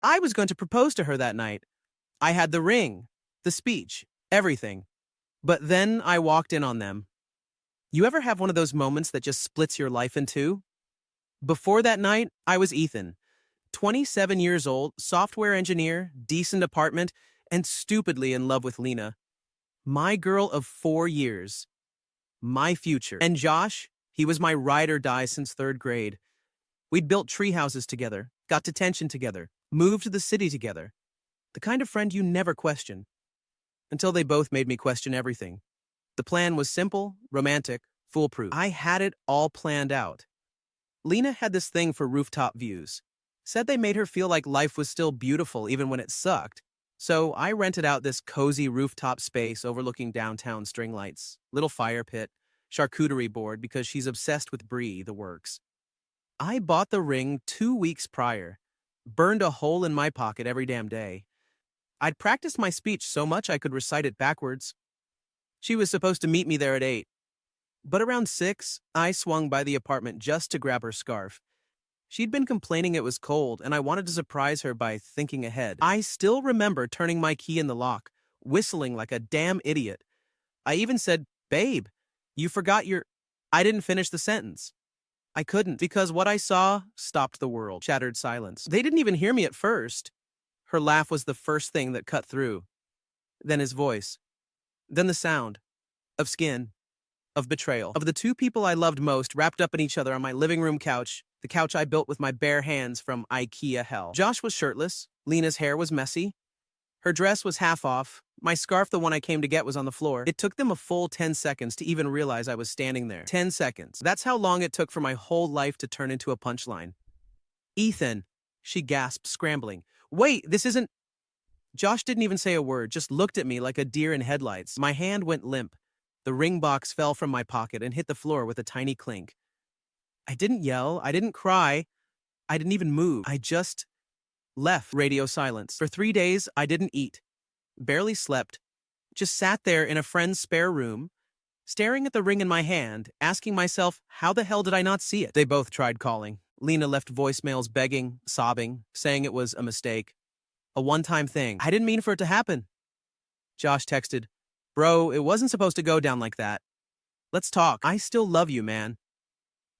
I was going to propose to her that night. I had the ring, the speech, everything. But then I walked in on them. You ever have one of those moments that just splits your life in two? Before that night, I was Ethan, 27 years old, software engineer, decent apartment, and stupidly in love with Lena. My girl of 4 years. My future. And Josh, he was my ride or die since 3rd grade. We'd built tree houses together, got detention together, moved to the city together. The kind of friend you never question. Until they both made me question everything. The plan was simple, romantic, foolproof. I had it all planned out. Lena had this thing for rooftop views. Said they made her feel like life was still beautiful even when it sucked. So I rented out this cozy rooftop space overlooking downtown string lights, little fire pit, charcuterie board because she's obsessed with Brie, the works. I bought the ring 2 weeks prior, burned a hole in my pocket every damn day. I'd practiced my speech so much I could recite it backwards. She was supposed to meet me there at 8. But around 6, I swung by the apartment just to grab her scarf. She'd been complaining it was cold, and I wanted to surprise her by thinking ahead. I still remember turning my key in the lock, whistling like a damn idiot. I even said, "Babe, you forgot your—" I didn't finish the sentence. I couldn't, because what I saw stopped the world. Shattered silence. They didn't even hear me at first. Her laugh was the first thing that cut through. Then his voice. Then the sound. Of skin. Of betrayal. Of the two people I loved most wrapped up in each other on my living room couch, the couch I built with my bare hands from IKEA hell. Josh was shirtless. Lena's hair was messy. Her dress was half off. My scarf, the one I came to get, was on the floor. It took them a full 10 seconds to even realize I was standing there. 10 seconds. That's how long it took for my whole life to turn into a punchline. "Ethan," she gasped, scrambling. "Wait, this isn't—" Josh didn't even say a word, just looked at me like a deer in headlights. My hand went limp. The ring box fell from my pocket and hit the floor with a tiny clink. I didn't yell. I didn't cry. I didn't even move. I just left. Radio silence. For 3 days, I didn't eat. Barely slept. Just sat there in a friend's spare room, staring at the ring in my hand, asking myself, how the hell did I not see it? They both tried calling. Lena left voicemails begging, sobbing, saying it was a mistake. A one-time thing. I didn't mean for it to happen. Josh texted, "Bro, it wasn't supposed to go down like that. Let's talk. I still love you, man."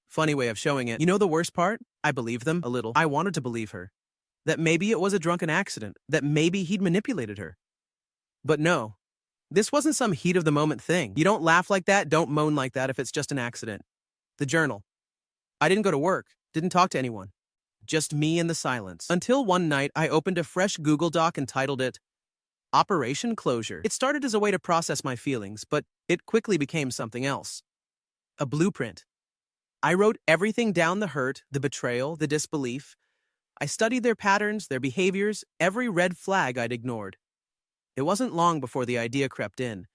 Funny way of showing it. You know the worst part? I believed them a little. I wanted to believe her. That maybe it was a drunken accident. That maybe he'd manipulated her. But no. This wasn't some heat-of-the-moment thing. You don't laugh like that, don't moan like that if it's just an accident. The journal. I didn't go to work. Didn't talk to anyone. Just me and the silence. Until one night, I opened a fresh Google Doc and titled it Operation Closure. It started as a way to process my feelings, but it quickly became something else. A blueprint. I wrote everything down: the hurt, the betrayal, the disbelief. I studied their patterns, their behaviors, every red flag I'd ignored. It wasn't long before the idea crept in.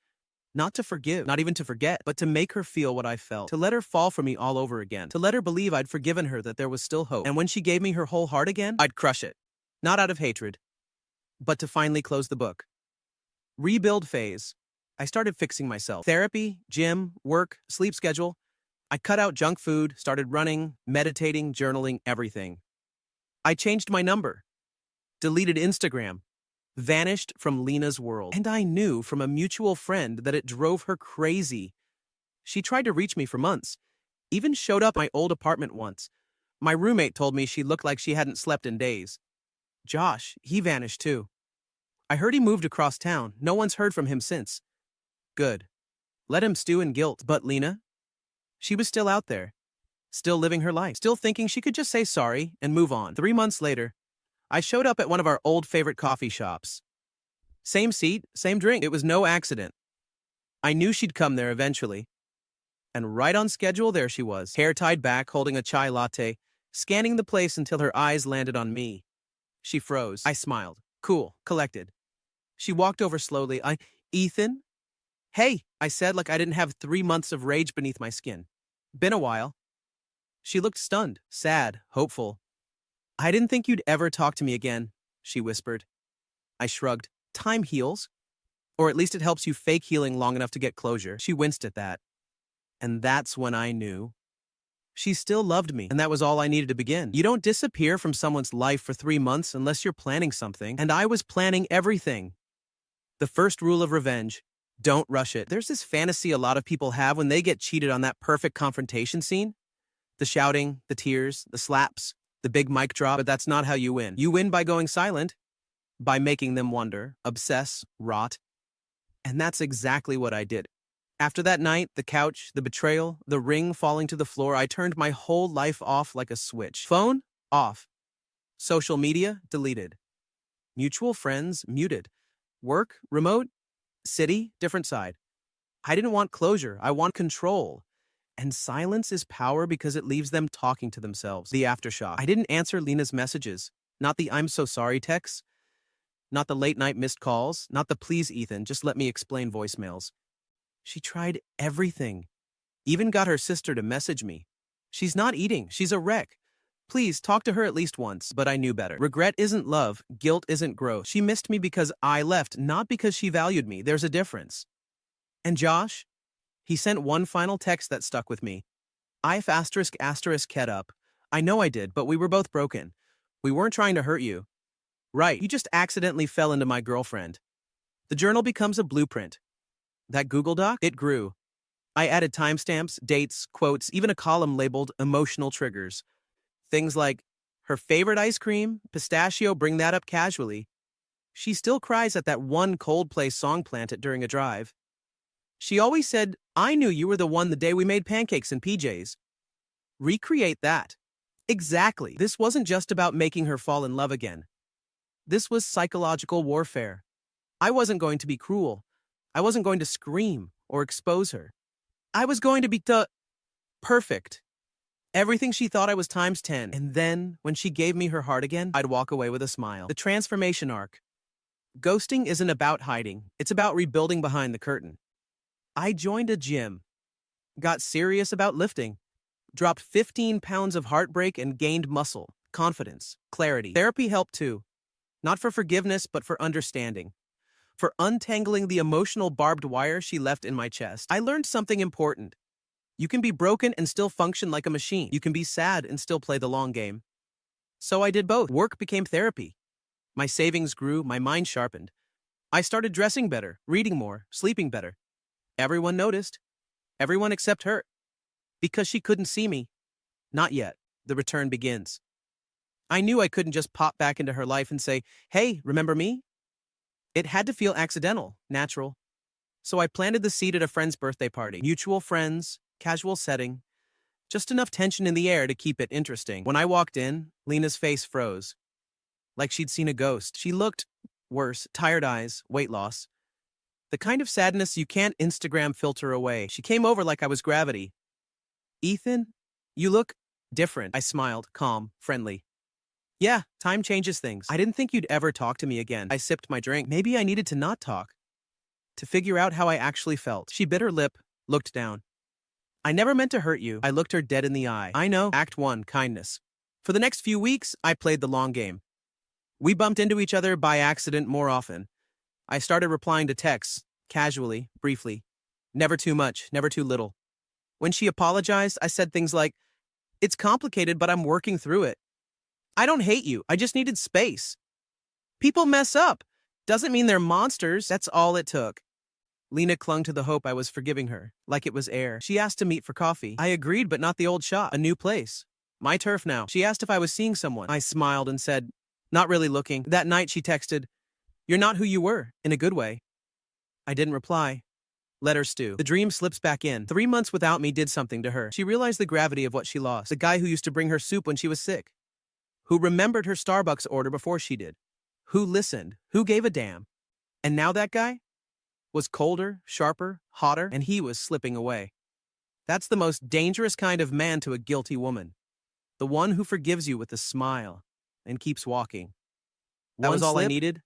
Not to forgive, not even to forget, but to make her feel what I felt. To let her fall for me all over again. To let her believe I'd forgiven her, that there was still hope. And when she gave me her whole heart again, I'd crush it. Not out of hatred, but to finally close the book. Rebuild phase. I started fixing myself. Therapy, gym, work, sleep schedule. I cut out junk food, started running, meditating, journaling, everything. I changed my number. Deleted Instagram. Vanished from Lena's world. And I knew from a mutual friend that it drove her crazy. She tried to reach me for months. Even showed up at my old apartment once. My roommate told me she looked like she hadn't slept in days. Josh, he vanished too. I heard he moved across town. No one's heard from him since. Good. Let him stew in guilt. But Lena? She was still out there. Still living her life. Still thinking she could just say sorry and move on. 3 months later, I showed up at one of our old favorite coffee shops. Same seat, same drink. It was no accident. I knew she'd come there eventually. And right on schedule, there she was, hair tied back, holding a chai latte, scanning the place until her eyes landed on me. She froze. I smiled. Cool, collected. She walked over slowly. Ethan? Hey, I said like I didn't have 3 months of rage beneath my skin. Been a while. She looked stunned, sad, hopeful. I didn't think you'd ever talk to me again, she whispered. I shrugged. Time heals. Or at least it helps you fake healing long enough to get closure. She winced at that. And that's when I knew. She still loved me, and that was all I needed to begin. You don't disappear from someone's life for 3 months unless you're planning something, and I was planning everything. The first rule of revenge: don't rush it. There's this fantasy a lot of people have when they get cheated on that perfect confrontation scene. The shouting, the tears, the slaps, the big mic drop, but that's not how you win. You win by going silent, by making them wonder, obsess, rot. And that's exactly what I did. After that night, the couch, the betrayal, the ring falling to the floor, I turned my whole life off like a switch. Phone? Off. Social media? Deleted. Mutual friends? Muted. Work? Remote? City? Different side. I didn't want closure. I want control. And silence is power because it leaves them talking to themselves. The aftershock. I didn't answer Lena's messages. Not the "I'm so sorry" texts. Not the late-night missed calls. Not the "please, Ethan, just let me explain" voicemails. She tried everything. Even got her sister to message me. She's not eating. She's a wreck. Please, talk to her at least once. But I knew better. Regret isn't love. Guilt isn't growth. She missed me because I left, not because she valued me. There's a difference. And Josh? He sent one final text that stuck with me. I've **** kept up. I know I did, but we were both broken. We weren't trying to hurt you. Right, you just accidentally fell into my girlfriend. The journal becomes a blueprint. That Google Doc? It grew. I added timestamps, dates, quotes, even a column labeled emotional triggers. Things like, her favorite ice cream, pistachio, bring that up casually. She still cries at that one Coldplay song planted during a drive. She always said, I knew you were the one the day we made pancakes in PJs. Recreate that. Exactly. This wasn't just about making her fall in love again. This was psychological warfare. I wasn't going to be cruel. I wasn't going to scream or expose her. I was going to be perfect. Everything she thought I was times 10. And then, when she gave me her heart again, I'd walk away with a smile. The transformation arc. Ghosting isn't about hiding. It's about rebuilding behind the curtain. I joined a gym, got serious about lifting, dropped 15 pounds of heartbreak and gained muscle, confidence, clarity. Therapy helped too. Not for forgiveness, but for understanding. For untangling the emotional barbed wire she left in my chest. I learned something important. You can be broken and still function like a machine. You can be sad and still play the long game. So I did both. Work became therapy. My savings grew, my mind sharpened. I started dressing better, reading more, sleeping better. Everyone noticed. Everyone except her. Because she couldn't see me. Not yet. The return begins. I knew I couldn't just pop back into her life and say, hey, remember me? It had to feel accidental, natural. So I planted the seed at a friend's birthday party. Mutual friends, casual setting. Just enough tension in the air to keep it interesting. When I walked in, Lena's face froze. Like she'd seen a ghost. She looked worse, tired eyes, weight loss. The kind of sadness you can't Instagram filter away. She came over like I was gravity. Ethan, you look different. I smiled, calm, friendly. Yeah, time changes things. I didn't think you'd ever talk to me again. I sipped my drink. Maybe I needed to not talk. To figure out how I actually felt. She bit her lip, looked down. I never meant to hurt you. I looked her dead in the eye. I know. Act 1, kindness. For the next few weeks, I played the long game. We bumped into each other by accident more often. I started replying to texts, casually, briefly. Never too much, never too little. When she apologized, I said things like, it's complicated, but I'm working through it. I don't hate you. I just needed space. People mess up. Doesn't mean they're monsters. That's all it took. Lena clung to the hope I was forgiving her, like it was air. She asked to meet for coffee. I agreed, but not the old shop. A new place. My turf now. She asked if I was seeing someone. I smiled and said, not really looking. That night she texted, you're not who you were, in a good way. I didn't reply. Let her stew. The dream slips back in. 3 months without me did something to her. She realized the gravity of what she lost. The guy who used to bring her soup when she was sick. Who remembered her Starbucks order before she did. Who listened. Who gave a damn. And now that guy was colder, sharper, hotter, and he was slipping away. That's the most dangerous kind of man to a guilty woman. The one who forgives you with a smile and keeps walking. That was all I needed.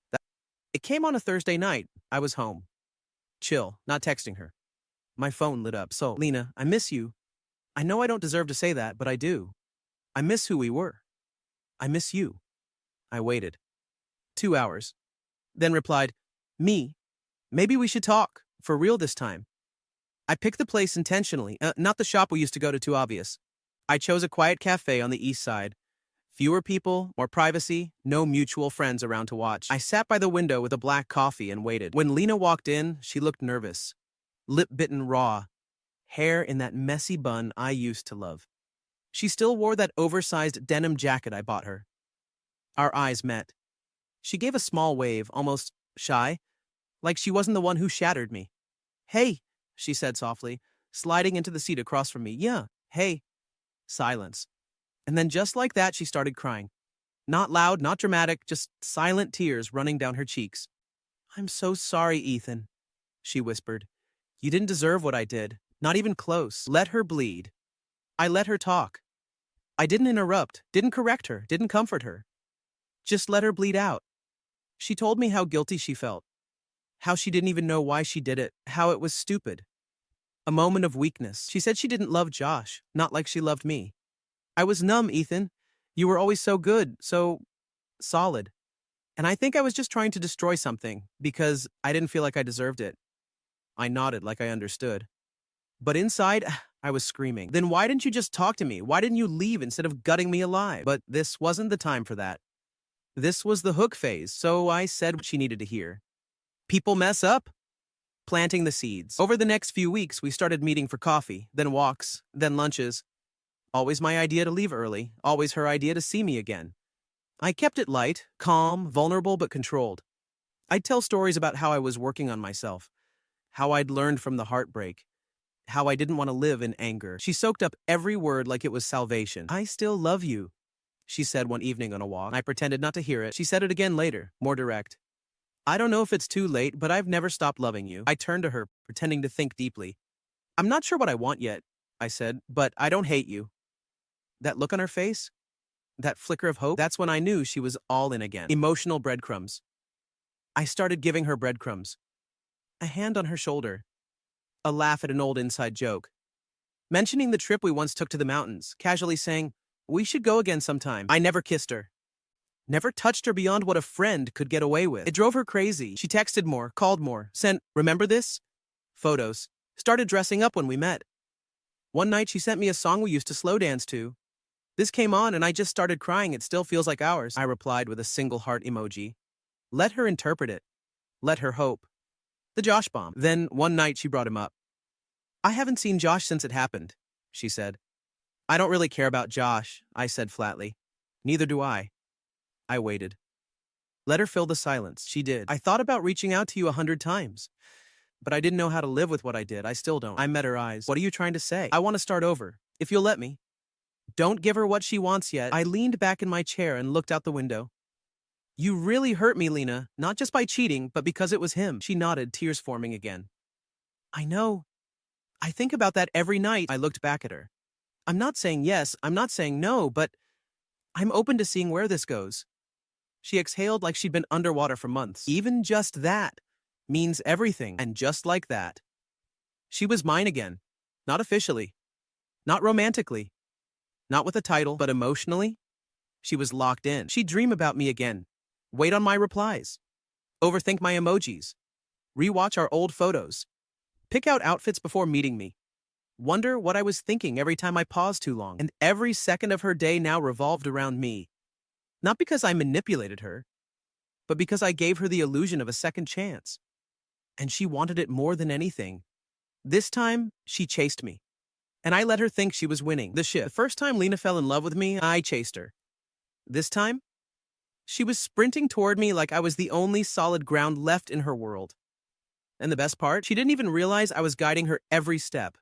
It came on a Thursday night. I was home. Chill, not texting her. My phone lit up. So, Lena, I miss you. I know I don't deserve to say that, but I do. I miss who we were. I miss you. I waited. 2 hours. Then replied, me. Maybe we should talk. For real this time. I picked the place intentionally. Not the shop we used to go to, too obvious. I chose a quiet cafe on the east side. Fewer people, more privacy, no mutual friends around to watch. I sat by the window with a black coffee and waited. When Lena walked in, she looked nervous. Lip bitten raw. Hair in that messy bun I used to love. She still wore that oversized denim jacket I bought her. Our eyes met. She gave a small wave, almost shy, like she wasn't the one who shattered me. "Hey," she said softly, sliding into the seat across from me. "Yeah, hey." Silence. And then just like that, she started crying. Not loud, not dramatic, just silent tears running down her cheeks. "I'm so sorry, Ethan," she whispered. "You didn't deserve what I did. Not even close." Let her bleed. I let her talk. I didn't interrupt, didn't correct her, didn't comfort her. Just let her bleed out. She told me how guilty she felt. How she didn't even know why she did it. How it was stupid. A moment of weakness. She said she didn't love Josh, not like she loved me. "I was numb, Ethan. You were always so good, so solid. And I think I was just trying to destroy something, because I didn't feel like I deserved it." I nodded like I understood. But inside, I was screaming. "Then why didn't you just talk to me? Why didn't you leave instead of gutting me alive?" But this wasn't the time for that. This was the hook phase, so I said what she needed to hear. People mess up. Planting the seeds. Over the next few weeks, we started meeting for coffee, then walks, then lunches. Always my idea to leave early, always her idea to see me again. I kept it light, calm, vulnerable, but controlled. I'd tell stories about how I was working on myself, how I'd learned from the heartbreak, how I didn't want to live in anger. She soaked up every word like it was salvation. "I still love you," she said one evening on a walk. I pretended not to hear it. She said it again later, more direct. "I don't know if it's too late, but I've never stopped loving you." I turned to her, pretending to think deeply. "I'm not sure what I want yet," I said, "but I don't hate you." That look on her face, that flicker of hope, that's when I knew she was all in again. Emotional breadcrumbs. I started giving her breadcrumbs. A hand on her shoulder. A laugh at an old inside joke. Mentioning the trip we once took to the mountains, casually saying, "We should go again sometime." I never kissed her. Never touched her beyond what a friend could get away with. It drove her crazy. She texted more, called more, sent, "Remember this?" photos. Started dressing up when we met. One night she sent me a song we used to slow dance to. This came on and I just started crying. "It still feels like ours," I replied with a single heart emoji. Let her interpret it. Let her hope. The Josh bomb. Then one night she brought him up. "I haven't seen Josh since it happened," she said. "I don't really care about Josh," I said flatly. "Neither do I." I waited. Let her fill the silence. She did. "I thought about reaching out to you 100 times. But I didn't know how to live with what I did. I still don't." I met her eyes. "What are you trying to say?" "I want to start over, if you'll let me." "Don't give her what she wants yet." I leaned back in my chair and looked out the window. "You really hurt me, Lena, not just by cheating, but because it was him." She nodded, tears forming again. "I know. I think about that every night." I looked back at her. "I'm not saying yes, I'm not saying no, but I'm open to seeing where this goes." She exhaled like she'd been underwater for months. Even just that means everything. And just like that, she was mine again. Not officially. Not romantically. Not with a title, but emotionally. She was locked in. She'd dream about me again. Wait on my replies. Overthink my emojis. Rewatch our old photos. Pick out outfits before meeting me. Wonder what I was thinking every time I paused too long. And every second of her day now revolved around me. Not because I manipulated her, but because I gave her the illusion of a second chance. And she wanted it more than anything. This time, she chased me. And I let her think she was winning the shift. The first time Lena fell in love with me, I chased her. This time, she was sprinting toward me like I was the only solid ground left in her world. And the best part, she didn't even realize I was guiding her every step.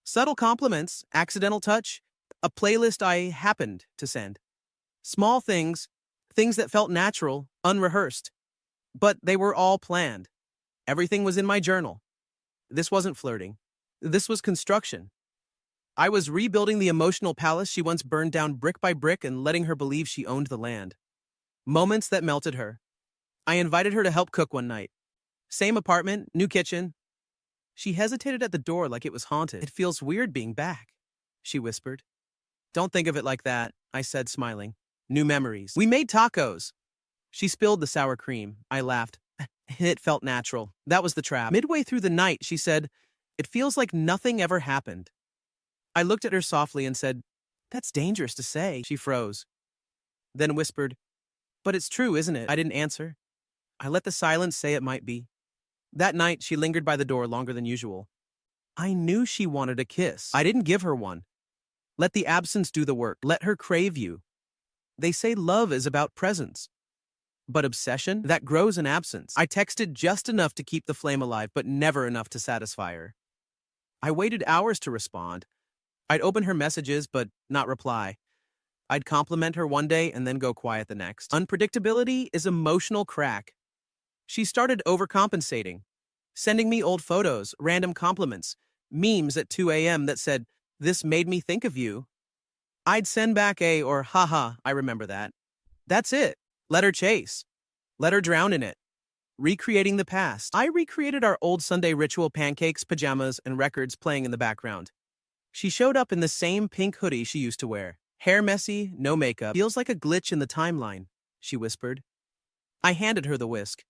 Subtle compliments, accidental touch, a playlist I happened to send. Small things, things that felt natural, unrehearsed. But they were all planned. Everything was in my journal. This wasn't flirting. This was construction. I was rebuilding the emotional palace she once burned down brick by brick and letting her believe she owned the land. Moments that melted her. I invited her to help cook one night. Same apartment, new kitchen. She hesitated at the door like it was haunted. "It feels weird being back," she whispered. "Don't think of it like that," I said, smiling. New memories. We made tacos. She spilled the sour cream. I laughed. It felt natural. That was the trap. Midway through the night, she said, "It feels like nothing ever happened." I looked at her softly and said, That's dangerous to say. She froze, then whispered, but it's true, isn't it? I didn't answer. I let the silence say it might be. That night, she lingered by the door longer than usual. I knew she wanted a kiss. I didn't give her one. Let the absence do the work. Let her crave you. They say love is about presence. But obsession? That grows in absence. I texted just enough to keep the flame alive, but never enough to satisfy her. I waited hours to respond. I'd open her messages, but not reply. I'd compliment her one day and then go quiet the next. Unpredictability is emotional crack. She started overcompensating, sending me old photos, random compliments, memes at 2 a.m. that said, "This made me think of you." I'd send back a or haha, I remember that. That's it. Let her chase. Let her drown in it. Recreating the past. I recreated our old Sunday ritual: pancakes, pajamas, and records playing in the background. She showed up in the same pink hoodie she used to wear. Hair messy, no makeup. Feels like a glitch in the timeline, she whispered. I handed her the whisk.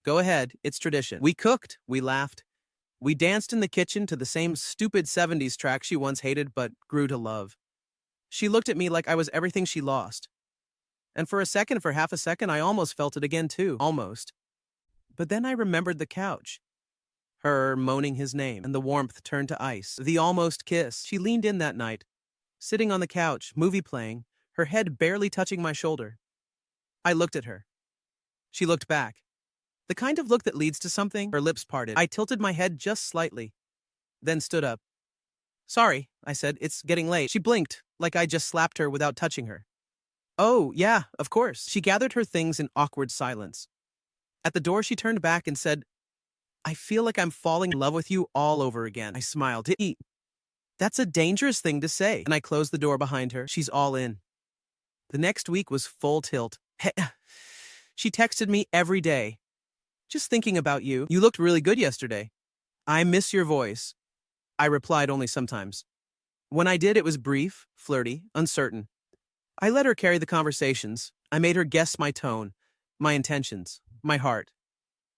Go ahead, it's tradition. We cooked, we laughed. We danced in the kitchen to the same stupid 70s track she once hated but grew to love. She looked at me like I was everything she lost. And for half a second, I almost felt it again too. Almost. But then I remembered the couch. Her moaning his name, and the warmth turned to ice. The almost kiss. She leaned in that night, sitting on the couch, movie playing, her head barely touching my shoulder. I looked at her. She looked back. The kind of look that leads to something. Her lips parted. I tilted my head just slightly, then stood up. Sorry, I said, it's getting late. She blinked, like I just slapped her without touching her. Oh, yeah, of course. She gathered her things in awkward silence. At the door, she turned back and said, I feel like I'm falling in love with you all over again. I smiled. That's a dangerous thing to say. And I closed the door behind her. She's all in. The next week was full tilt. She texted me every day. Just thinking about you. You looked really good yesterday. I miss your voice. I replied only sometimes. When I did, it was brief, flirty, uncertain. I let her carry the conversations. I made her guess my tone, my intentions, my heart.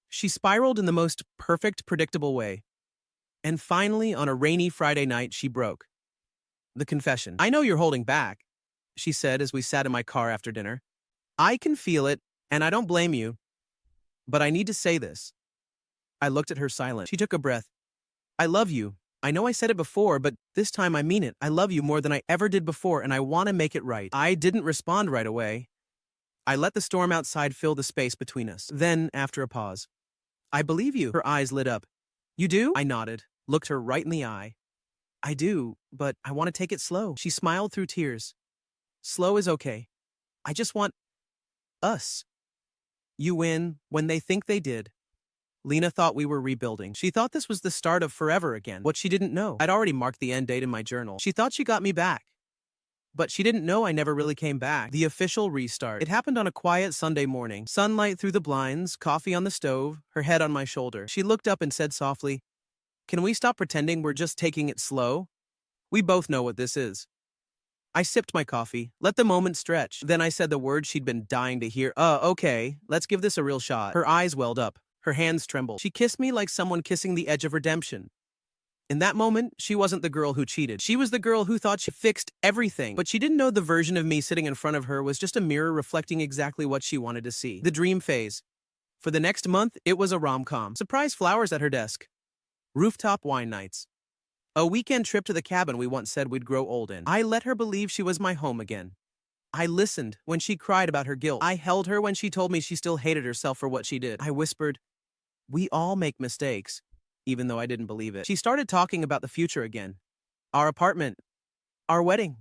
She spiraled in the most perfect, predictable way. And finally, on a rainy Friday night, she broke. The confession. I know you're holding back, she said as we sat in my car after dinner. I can feel it, and I don't blame you. But I need to say this. I looked at her silent. She took a breath. I love you. I know I said it before, but this time I mean it. I love you more than I ever did before, and I want to make it right. I didn't respond right away. I let the storm outside fill the space between us. Then, after a pause, I believe you. Her eyes lit up. You do? I nodded, looked her right in the eye. I do, but I want to take it slow. She smiled through tears. Slow is okay. I just want us. You win when they think they did. Lena thought we were rebuilding. She thought this was the start of forever again. What she didn't know, I'd already marked the end date in my journal. She thought she got me back. But she didn't know I never really came back. The official restart. It happened on a quiet Sunday morning. Sunlight through the blinds, coffee on the stove, her head on my shoulder. She looked up and said softly, Can we stop pretending we're just taking it slow? We both know what this is. I sipped my coffee, let the moment stretch. Then I said the words she'd been dying to hear. Okay, let's give this a real shot. Her eyes welled up. Her hands trembled. She kissed me like someone kissing the edge of redemption. In that moment, she wasn't the girl who cheated. She was the girl who thought she fixed everything. But she didn't know the version of me sitting in front of her was just a mirror reflecting exactly what she wanted to see. The dream phase. For the next month, it was a rom-com. Surprise flowers at her desk. Rooftop wine nights. A weekend trip to the cabin we once said we'd grow old in. I let her believe she was my home again. I listened when she cried about her guilt. I held her when she told me she still hated herself for what she did. I whispered, We all make mistakes, even though I didn't believe it. She started talking about the future again. Our apartment, our wedding,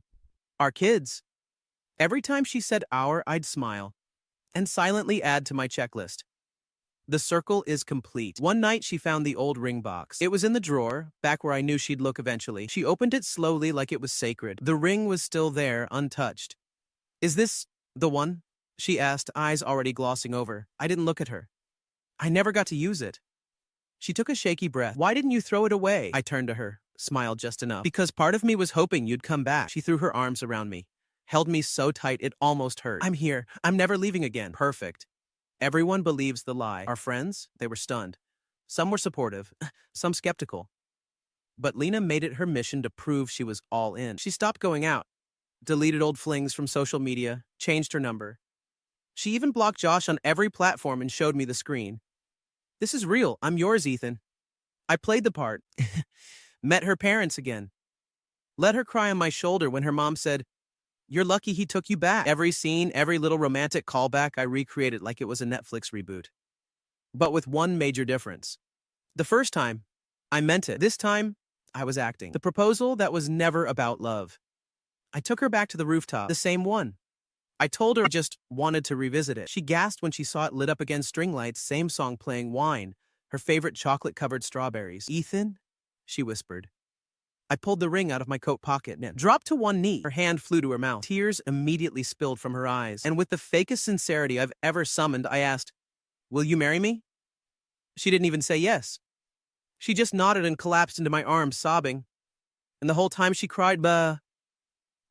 our kids. Every time she said our, I'd smile and silently add to my checklist. The circle is complete. One night she found the old ring box. It was in the drawer, back where I knew she'd look eventually. She opened it slowly like it was sacred. The ring was still there, untouched. Is this the one? She asked, eyes already glossing over. I didn't look at her. I never got to use it. She took a shaky breath. Why didn't you throw it away? I turned to her, smiled just enough. Because part of me was hoping you'd come back. She threw her arms around me, held me so tight it almost hurt. I'm here. I'm never leaving again. Perfect. Everyone believes the lie. Our friends, they were stunned. Some were supportive, some skeptical. But Lena made it her mission to prove she was all in. She stopped going out. deleted old flings from social media, changed her number. She even blocked Josh on every platform and showed me the screen. This is real. I'm yours, Ethan. I played the part. Met her parents again. Let her cry on my shoulder when her mom said, "You're lucky he took you back." Every scene, every little romantic callback, I recreated like it was a Netflix reboot. But with one major difference. The first time, I meant it. This time, I was acting. The proposal that was never about love. I took her back to the rooftop, the same one. I told her I just wanted to revisit it. She gasped when she saw it lit up against string lights, same song playing, wine, her favorite chocolate-covered strawberries. "Ethan?" she whispered. I pulled the ring out of my coat pocket and dropped to one knee. Her hand flew to her mouth. Tears immediately spilled from her eyes. And with the fakest sincerity I've ever summoned, I asked, "Will you marry me?" She didn't even say yes. She just nodded and collapsed into my arms, sobbing. And the whole time she cried, "Bah."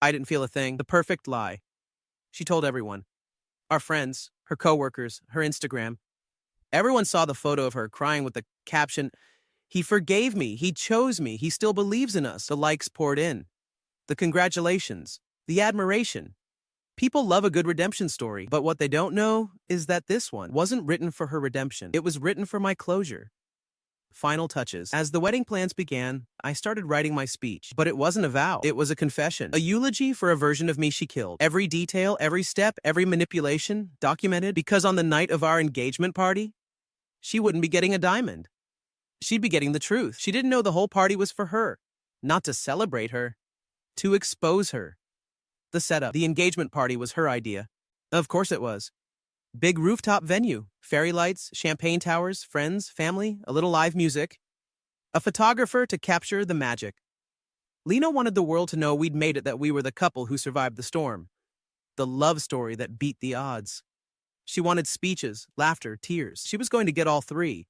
I didn't feel a thing. The perfect lie. She told everyone. Our friends, her coworkers, her Instagram. Everyone saw the photo of her crying with the caption, "He forgave me, he chose me, he still believes in us." The likes poured in. The congratulations. The admiration. People love a good redemption story, but what they don't know is that this one wasn't written for her redemption. It was written for my closure. Final touches. As the wedding plans began, I started writing my speech. But it wasn't a vow. It was a confession. A eulogy for a version of me she killed. Every detail, every step, every manipulation, documented, because on the night of our engagement party, she wouldn't be getting a diamond. She'd be getting the truth. She didn't know the whole party was for her. Not to celebrate her. To expose her. The setup. The engagement party was her idea. Of course it was. Big rooftop venue, fairy lights, champagne towers, friends, family, a little live music. A photographer to capture the magic. Lena wanted the world to know we'd made it, that we were the couple who survived the storm. The love story that beat the odds. She wanted speeches, laughter, tears. She was going to get all three.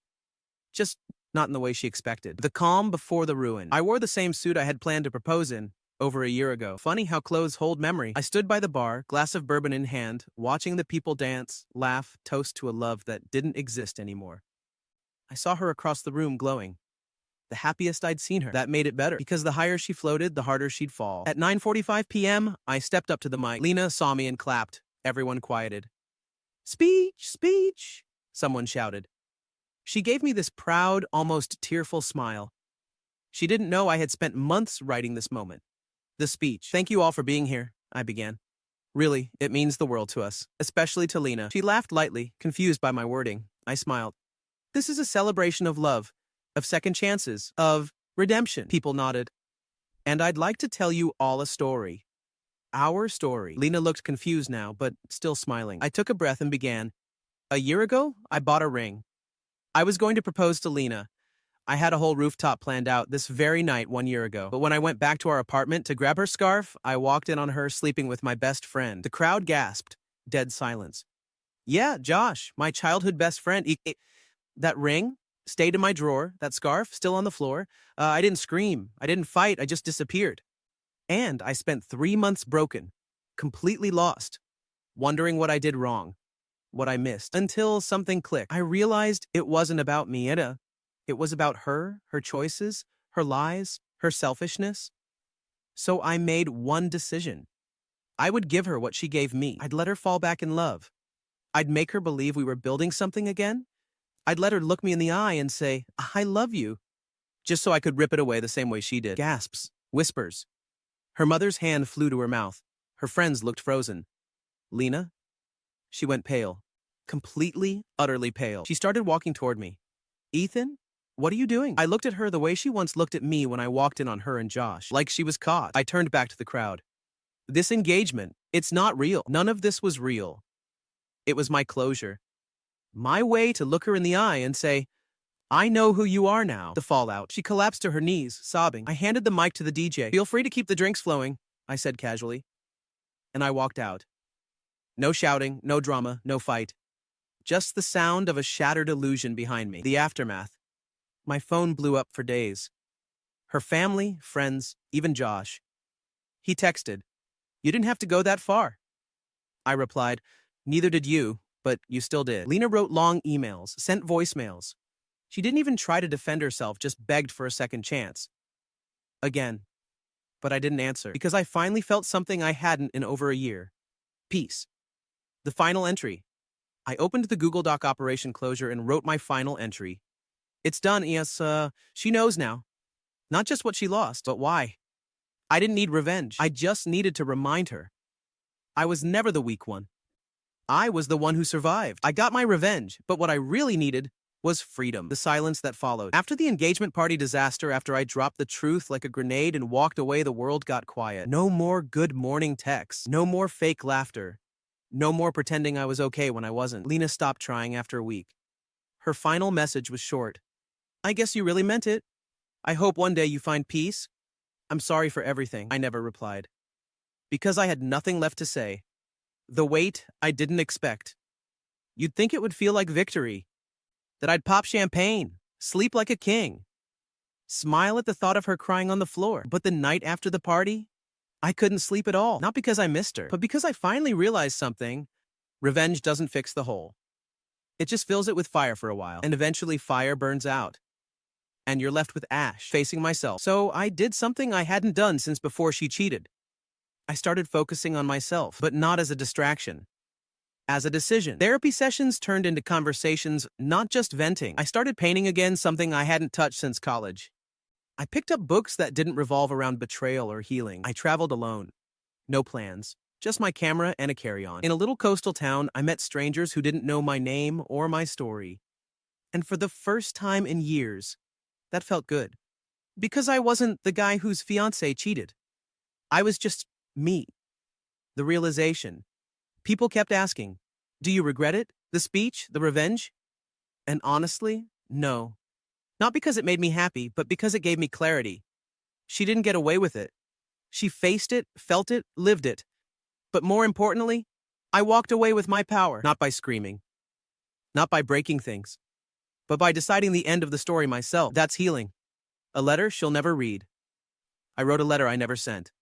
Just not in the way she expected. The calm before the ruin. I wore the same suit I had planned to propose in over a year ago. Funny how clothes hold memory. I stood by the bar, glass of bourbon in hand, watching the people dance, laugh, toast to a love that didn't exist anymore. I saw her across the room glowing. The happiest I'd seen her. That made it better, because the higher she floated, the harder she'd fall. At 9:45 p.m., I stepped up to the mic. Lena saw me and clapped. Everyone quieted. "Speech, speech," someone shouted. She gave me this proud, almost tearful smile. She didn't know I had spent months writing this moment. The speech. "Thank you all for being here," I began. "Really, it means the world to us, especially to Lena." She laughed lightly, confused by my wording. I smiled. "This is a celebration of love, of second chances, of redemption." People nodded. "And I'd like to tell you all a story. Our story." Lena looked confused now, but still smiling. I took a breath and began. "A year ago, I bought a ring. I was going to propose to Lena. I had a whole rooftop planned out this very night 1 year ago. But when I went back to our apartment to grab her scarf, I walked in on her sleeping with my best friend. The crowd gasped. Dead silence. "Yeah, Josh, my childhood best friend. That ring stayed in my drawer, that scarf still on the floor. I didn't scream. I didn't fight. I just disappeared. And I spent 3 months broken, completely lost, wondering what I did wrong, what I missed, until something clicked. I realized it wasn't about me, Ida. It was about her, her choices, her lies, her selfishness. So I made one decision. I would give her what she gave me. I'd let her fall back in love. I'd make her believe we were building something again. I'd let her look me in the eye and say, 'I love you,' just so I could rip it away the same way she did." Gasps, whispers. Her mother's hand flew to her mouth. Her friends looked frozen. "Lena?" She went pale. Completely, utterly pale. She started walking toward me. "Ethan? What are you doing?" I looked at her the way she once looked at me when I walked in on her and Josh, like she was caught. I turned back to the crowd. "This engagement, it's not real. None of this was real. It was my closure. My way to look her in the eye and say, 'I know who you are now.'" The fallout. She collapsed to her knees, sobbing. I handed the mic to the DJ. "Feel free to keep the drinks flowing," I said casually. And I walked out. No shouting, no drama, no fight. Just the sound of a shattered illusion behind me. The aftermath. My phone blew up for days. Her family, friends, even Josh. He texted, "You didn't have to go that far." I replied, "Neither did you, but you still did." Lena wrote long emails, sent voicemails. She didn't even try to defend herself, just begged for a second chance. Again. but I didn't answer because I finally felt something I hadn't in over a year. Peace. The final entry. I opened the Google Doc Operation Closure and wrote my final entry. It's done, yes, she knows now. Not just what she lost, but why. I didn't need revenge. I just needed to remind her. I was never the weak one. I was the one who survived. I got my revenge, but what I really needed was freedom. The silence that followed. After the engagement party disaster, after I dropped the truth like a grenade and walked away, the world got quiet. No more good morning texts. No more fake laughter. No more pretending I was okay when I wasn't. Lena stopped trying after a week. Her final message was short. I guess you really meant it. I hope one day you find peace. I'm sorry for everything. I never replied. Because I had nothing left to say. The weight I didn't expect. You'd think it would feel like victory. That I'd pop champagne, sleep like a king, smile at the thought of her crying on the floor. But the night after the party, I couldn't sleep at all. Not because I missed her, but because I finally realized something. Revenge doesn't fix the hole. It just fills it with fire for a while, and eventually fire burns out. And you're left with ash, facing myself. So I did something I hadn't done since before she cheated. I started focusing on myself, but not as a distraction. As a decision. Therapy sessions turned into conversations, not just venting. I started painting again, something I hadn't touched since college. I picked up books that didn't revolve around betrayal or healing. I traveled alone. No plans. Just my camera and a carry-on. In a little coastal town, I met strangers who didn't know my name or my story. And for the first time in years, that felt good. Because I wasn't the guy whose fiancé cheated. I was just me. The realization. People kept asking, do you regret it? The speech? The revenge? And honestly, no. Not because it made me happy, but because it gave me clarity. She didn't get away with it. She faced it, felt it, lived it. But more importantly, I walked away with my power. Not by screaming. Not by breaking things. But by deciding the end of the story myself. That's healing. A letter she'll never read. I wrote a letter I never sent.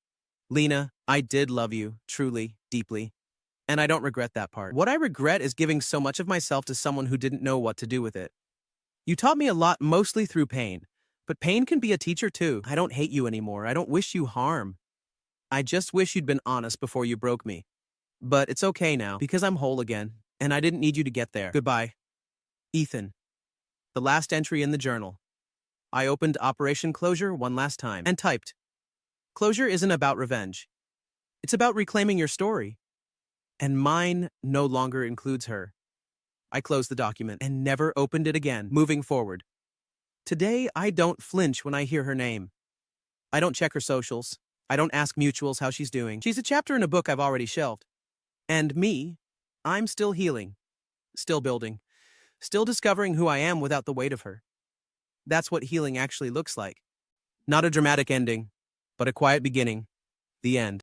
Lena, I did love you, truly, deeply. And I don't regret that part. What I regret is giving so much of myself to someone who didn't know what to do with it. You taught me a lot, mostly through pain. But pain can be a teacher too. I don't hate you anymore. I don't wish you harm. I just wish you'd been honest before you broke me. But it's okay now, because I'm whole again, and I didn't need you to get there. Goodbye. Ethan. The last entry in the journal. I opened Operation Closure one last time and typed. Closure isn't about revenge. It's about reclaiming your story. And mine no longer includes her. I closed the document and never opened it again, moving forward. Today, I don't flinch when I hear her name. I don't check her socials. I don't ask mutuals how she's doing. She's a chapter in a book I've already shelved. And me, I'm still healing, still building, still discovering who I am without the weight of her. That's what healing actually looks like. Not a dramatic ending, but a quiet beginning. The end.